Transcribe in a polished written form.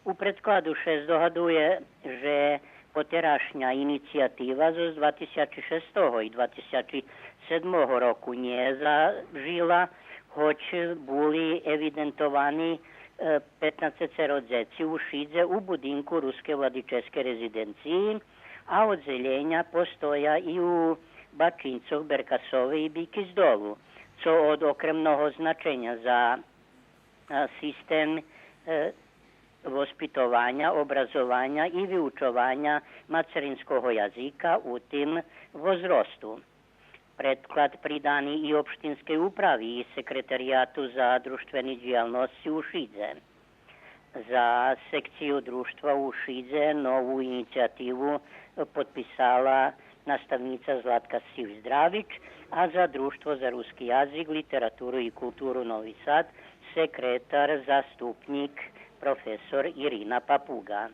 U predkladu še zdogадує, že потеражня ініціатива з 2006 і 2007 року не зажила, хоч були евідентовані 15 rodзeci u Šidze u budinku Ruske vladičeske rezidenciji, a odzeljenja postoja i u Bačincoch, Berkasove i Biki z dolu, co od okremnog značenja za sistem vospitovanja, obrazovanja i vyučovanja materinskog jazika u tim возрасту. Predklad pridani i opštinskej upravi i sekretarijatu za društveni djelnosti u Šidze. Za sekciju društva u Šidze novu inicijativu potpisala nastavnica Zlatka Siv-Zdravić, a za društvo za ruski jazik, literaturu i kulturu Novi Sad sekretar, zastupnik, profesor Irina Papuga.